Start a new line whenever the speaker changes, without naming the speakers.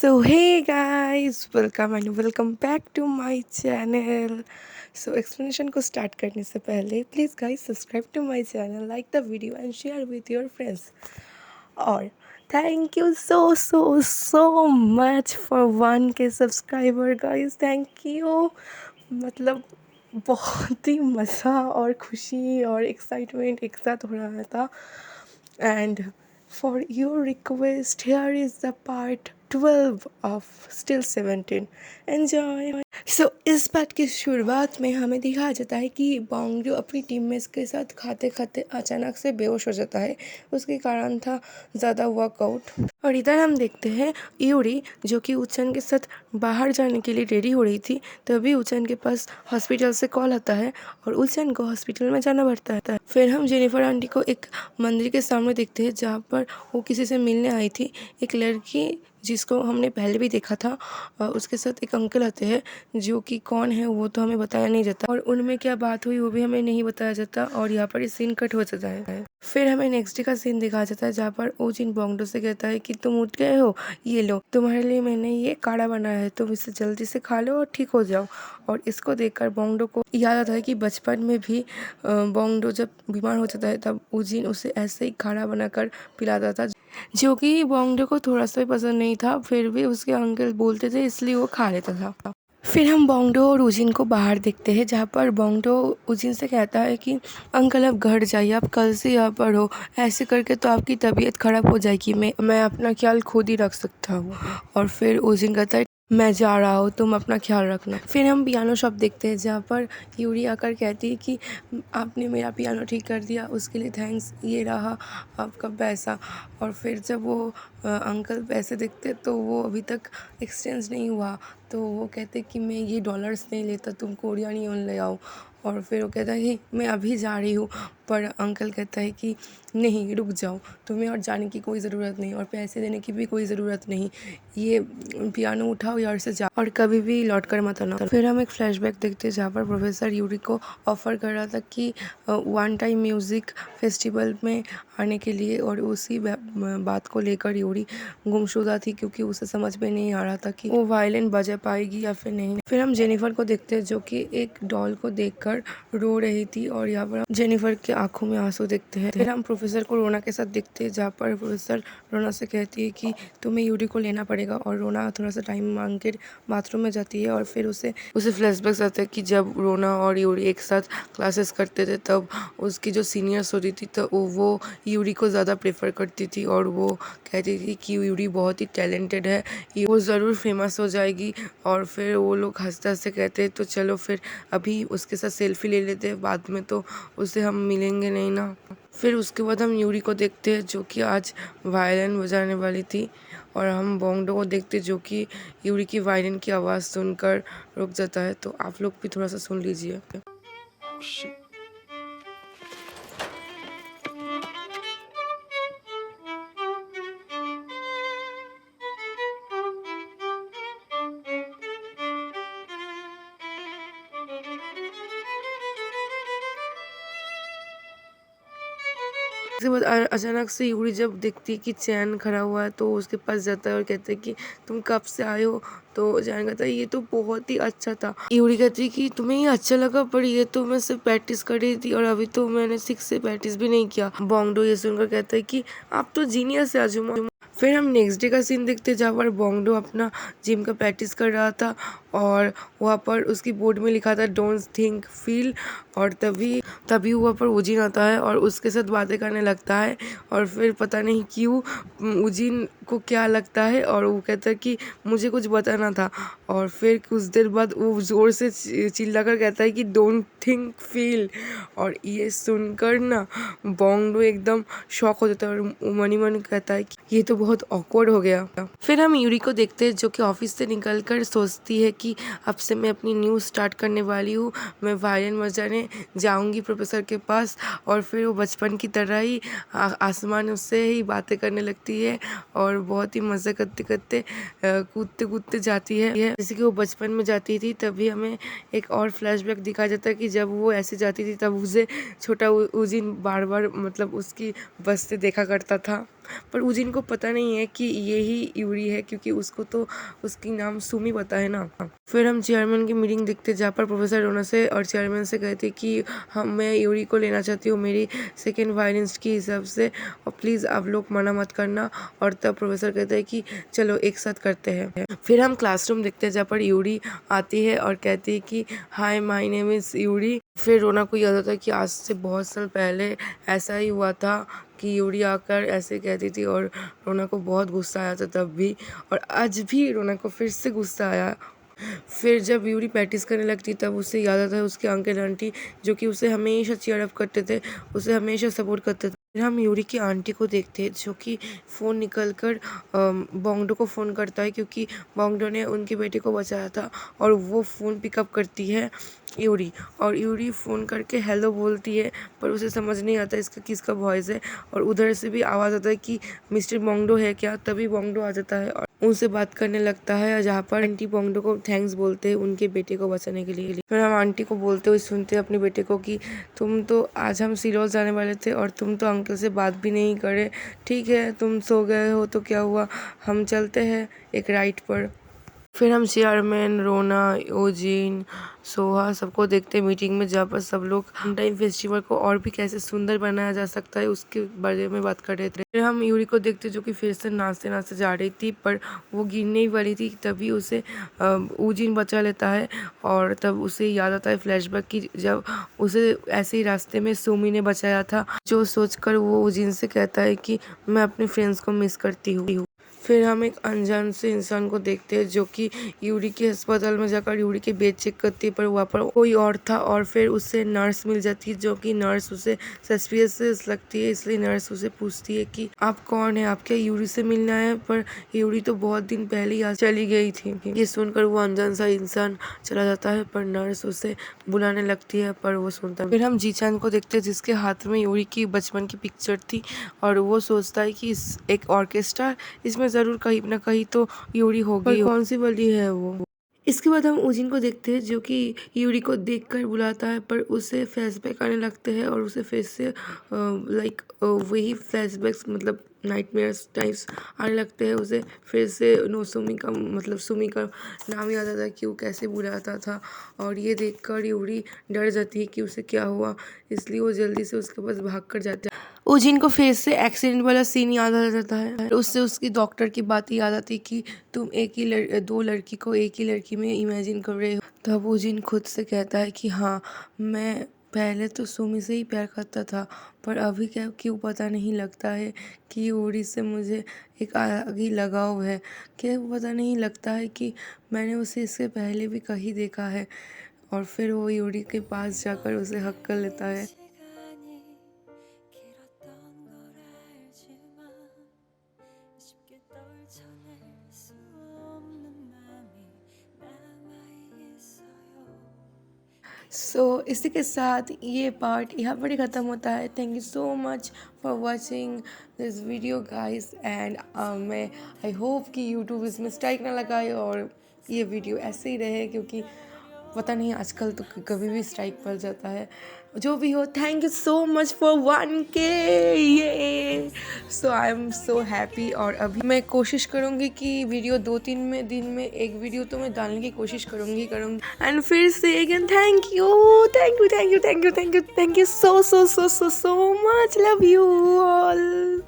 So hey guys, welcome back to my channel. So explanation को start करने से पहले please guys subscribe to my channel, like the video and share with your friends. और thank you so much for 1K subscriber guys. Thank you. मतलब बहुत ही मज़ा और खुशी और एक्साइटमेंट एक साथ हो रहा था. And for your request, here is the part 12 of Still 17. Enjoy. So इस बात की शुरुआत में हमें दिखाया जाता है कि बोंगडो अपनी टीममेट्स के साथ खाते खाते अचानक से बेहोश हो जाता है. उसके कारण था ज़्यादा वर्कआउट. और इधर हम देखते हैं यूरी जो कि उचन के साथ बाहर जाने के लिए रेडी हो रही थी. तभी उचन के पास हॉस्पिटल से कॉल आता है और उचन को हॉस्पिटल में जाना पड़ता है. फिर हम जेनिफर आंटी को एक मंदिर के सामने देखते हैं जहाँ पर वो किसी से मिलने आई थी. एक लड़की जिसको हमने पहले भी देखा था. उसके साथ एक अंकल आते हैं जो कि कौन है वो तो हमें बताया नहीं जाता और उनमें क्या बात हुई वो भी हमें नहीं बताया जाता. और यहाँ पर सीन कट हो जाता है. फिर हमें नेक्स्ट डे का सीन दिखाया जाता है जहाँ पर ओजिन बोंगडो से कहता है कि तुम उठ गए हो, ये लो तुम्हारे लिए मैंने ये काढ़ा बनाया है, तुम इसे जल्दी से खा लो और ठीक हो जाओ. और इसको देखकर बोंगडो को याद आता है कि बचपन में भी बोंगडो जब बीमार हो जाता है तब ओजिन उसे ऐसे ही काढ़ा बनाकर पिलाता था जो कि बोंगडो को थोड़ा सा भी पसंद नहीं था. फिर भी उसके अंकल बोलते थे इसलिए वो खा लेता था. फिर हम बोंगडो और उजिन को बाहर देखते हैं जहाँ पर बोंगडो उजिन से कहता है कि अंकल अब घर जाइए, आप कल से यहाँ पर हो, ऐसे करके तो आपकी तबीयत ख़राब हो जाएगी, मैं अपना ख्याल खुद ही रख सकता हूँ. और फिर उजिन कहता है मैं जा रहा हूँ, तुम अपना ख्याल रखना. फिर हम पियानो शॉप देखते हैं जहाँ पर यूरी आकर कहती है कि आपने मेरा पियानो ठीक कर दिया, उसके लिए थैंक्स, ये रहा आपका पैसा. और फिर जब वो अंकल पैसे देखते तो वो अभी तक एक्सचेंज नहीं हुआ तो वो कहते कि मैं ये डॉलर्स नहीं लेता, तुम कोरियन यून ले आओ. और फिर वो कहता है कि मैं अभी जा रही हूँ. पर अंकल कहता है कि नहीं रुक जाओ, तुम्हें और जाने की कोई ज़रूरत नहीं और पैसे देने की भी कोई ज़रूरत नहीं, ये पियानो उठाओ यार से जा और कभी भी लौट कर मत आना. फिर हम एक फ्लैशबैक देखते हैं जहाँ पर प्रोफेसर यूरी को ऑफ़र कर रहा था कि वन टाइम म्यूज़िक फेस्टिवल में आने के लिए. और उसी बात को लेकर यूरी गुमशुदा थी क्योंकि उसे समझ में नहीं आ रहा था कि वो वायलिन बजा पाएगी या फिर नहीं. फिर हम जेनिफर को देखते हैं जो कि एक डॉल को देखकर रो रही थी और यहाँ पर हम जेनिफर के आंखों में आंसू देखते हैं. फिर हम प्रोफेसर को रोना के साथ देखते हैं जहाँ पर प्रोफेसर रोना से कहती है कि तुम्हें यूरी को लेना पड़ेगा. और रोना थोड़ा सा टाइम मांग के बाथरूम में जाती है और फिर उसे फ्लैशबैक्स आते हैं कि जब रोना और यूरी एक साथ क्लासेस करते थे तब उसकी जो सीनियर्स होती थी तो वो यूरी को ज़्यादा प्रेफर करती थी और वो कहती थी कि यूरी बहुत ही टैलेंटेड है, वो ज़रूर फेमस हो जाएगी. और फिर वो लोग हंसते हंसते कहते तो चलो फिर अभी उसके साथ सेल्फी ले लेते हैं, बाद में तो उसे हम मिलेंगे नहीं ना. फिर उसके बाद हम यूरी को देखते हैं जो कि आज वायलिन बजाने वाली थी. और हम बोंगडो को देखते जो कि यूरी की वायलिन की आवाज़ सुनकर रुक जाता है. तो आप लोग भी थोड़ा सा सुन लीजिए. उसके बाद अचानक से यूरी जब देखती है कि चैन खड़ा हुआ है तो उसके पास जाता है और कहता है कि तुम कब से आए हो. तो चैन कहता है ये तो बहुत ही अच्छा था. यूरी कहती है कि तुम्हें ये अच्छा लगा, पर ये तो मैं सिर्फ प्रैक्टिस कर रही थी और अभी तो मैंने 6 से प्रैक्टिस भी नहीं किया. बोंगडो ये सुनकर कहता है कि आप तो जीनियस है आजुमा. फिर हम नेक्स्ट डे का सीन देखते हैं जहाँ पर बोंगडो अपना जिम का प्रैक्टिस कर रहा था और वहाँ पर उसकी बोर्ड में लिखा था डोंट थिंक फील. और तभी वहाँ पर उजिन आता है और उसके साथ बातें करने लगता है. और फिर पता नहीं क्यों उजिन को क्या लगता है और वो कहता है कि मुझे कुछ बताना था. और फिर कुछ देर बाद वो ज़ोर से चिल्लाकर कहता है कि डोंट थिंक फील. और ये सुनकर ना बोंगडो एकदम शॉक हो जाता है और मनी मन कहता है कि ये तो बहुत ऑकवर्ड हो गया. फिर हम यूरी को देखते हैं जो कि ऑफिस से निकलकर सोचती है कि अब से मैं अपनी न्यूज़ स्टार्ट करने वाली हूँ, मैं वायलिन बजाने जाऊँगी प्रोफेसर के पास. और फिर वो बचपन की तरह ही आसमान उससे ही बातें करने लगती है और बहुत ही मज़े करते करते कूदते कूदते जाती है जैसे कि वो बचपन में जाती थी. तभी हमें एक और फ्लैशबैक दिखाया जाता है कि जब वो ऐसे जाती थी तब उसे छोटा उजिन बार बार मतलब उसकी बस से देखा करता था. पर उजिन को पता नहीं है कि यही यूरी है, क्योंकि उसको तो उसकी नाम सुमी पता है ना। फिर हम चेयरमैन की मीटिंग देखते जहाँ पर प्रोफेसर रोना से और चेयरमैन से कहते कि मैं यूरी को लेना चाहती हूँ मेरी सेकेंड वायलिनिस्ट के हिसाब से, और प्लीज़ आप लोग मना मत करना। और तब प्रोफेसर कहते हैं कि चलो एक साथ करते हैं। फिर हम क्लासरूम देखते हैं जहाँ पर यूरी आती है और कहती है कि hi my name is Yuri. फिर रोना को याद आता है कि आज से बहुत साल पहले ऐसा ही हुआ था कि यूरी आकर ऐसे कहती थी, और रोना को बहुत गुस्सा आया था तब भी, और आज भी रोना को फिर से गुस्सा आया। फिर जब यूरी प्रैक्टिस करने लगती तब उसे याद आता है उसके अंकल आंटी जो कि उसे हमेशा चीयर अप करते थे, उसे हमेशा सपोर्ट करते थे। फिर हम यूरी की आंटी को देखते हैं जो कि फ़ोन निकल कर बोंगडो को फ़ोन करता है, क्योंकि बोंगडो ने उनके बेटे को बचाया था, और वो फ़ोन पिकअप करती है यूरी, और यूरी फ़ोन करके हेलो बोलती है, पर उसे समझ नहीं आता इसका किसका वॉइस है, और उधर से भी आवाज़ आता है कि मिस्टर बोंगडो है क्या। तभी बोंगडो आ जाता है और उनसे बात करने लगता है, जहाँ पर आंटी बोंगडो को थैंक्स बोलते हैं उनके बेटे को बचाने के लिए। फिर हम आंटी को बोलते हुए सुनते हैं अपने बेटे को कि तुम तो आज हम सिलोल जाने वाले थे और तुम तो अंकल से बात भी नहीं करे। ठीक है, तुम सो गए हो तो क्या हुआ, हम चलते हैं एक राइड पर। फिर हम चेयरमैन, रोना, ओजिन, सोहा सबको देखते हैं मीटिंग में, जहाँ पर सब लोग टाइम फेस्टिवल को और भी कैसे सुंदर बनाया जा सकता है उसके बारे में बात कर रहे थे। फिर हम यूरी को देखते जो कि फिर से नाचते नाचते जा रही थी, पर वो गिरने ही वाली थी, तभी उसे ओजिन बचा लेता है, और तब उसे याद आता है फ्लैशबैक की जब उसे ऐसे ही रास्ते में सुमी ने बचाया था, जो सोचकर वो ओजिन से कहता है कि मैं अपने फ्रेंड्स को मिस करती हूँ। फिर हम एक अनजान से इंसान को देखते हैं जो कि यूरी के अस्पताल में जाकर यूरी के बेड चेक करती है, पर वहाँ पर कोई और था, और फिर उसे नर्स मिल जाती है जो कि नर्स उसे सस्पिशियस लगती है, इसलिए नर्स उसे पूछती है कि आप कौन है, आप क्या यूरी से मिलना है। पर यूरी तो बहुत दिन पहले ही चली गई थी। ये सुनकर वो अनजान सा इंसान चला जाता है, पर नर्स उसे बुलाने लगती है, पर वो सुनता। फिर हम जीचान को देखते हैं जिसके हाथ में यूरी की बचपन की पिक्चर थी, और वो सोचता है कि इस एक ऑर्केस्ट्रा इसमें ज़रूर कहीं ना कहीं तो यूरी होगी, कौन सी वाली है वो। इसके बाद हम उजिन को देखते हैं जो कि यूरी को देखकर बुलाता है, पर उसे फ्लैशबैक आने लगते हैं, और उसे फिर से लाइक वही फ्लैशबैक्स मतलब नाइटमेयर्स टाइप्स आने लगते हैं। उसे फिर से नोसुमी का मतलब सुमी का नाम याद आता है कि वो कैसे बुलाता था, और ये देखकर यूरी डर जाती है कि उसे क्या हुआ, इसलिए वो जल्दी से उसके पास भाग कर जाता है। उजिन को फिर से एक्सीडेंट वाला सीन याद आ जाता है, उससे उसकी डॉक्टर की बात याद आती कि तुम दो लड़की को एक ही लड़की में इमेजिन कर रहे हो। तब उजिन खुद से कहता है कि हाँ, मैं पहले तो सुमी से ही प्यार करता था, पर अभी क्या क्यों पता नहीं लगता है कि यूरी से मुझे एक अलग ही लगाव है। क्या पता नहीं लगता है कि मैंने उसे इससे पहले भी कहीं देखा है। और फिर वो यूरी के पास जाकर उसे हक कर लेता है। इसी के साथ ये पार्ट यहाँ पर ही ख़त्म होता है। Thank you so much for watching this video guys, and मैं आई होप कि यूट्यूब इसमें स्ट्राइक ना लगाए और ये वीडियो ऐसे ही रहे, क्योंकि पता नहीं आजकल तो कभी भी स्ट्राइक पड़ जाता है। जो भी हो, thank you so much for 1K, ये सो आई एम सो हैप्पी। और अभी मैं कोशिश करूँगी कि वीडियो 2-3 दिन में एक वीडियो तो मैं डालने की कोशिश करूँगी। एंड फिर से again thank you so much, love you all.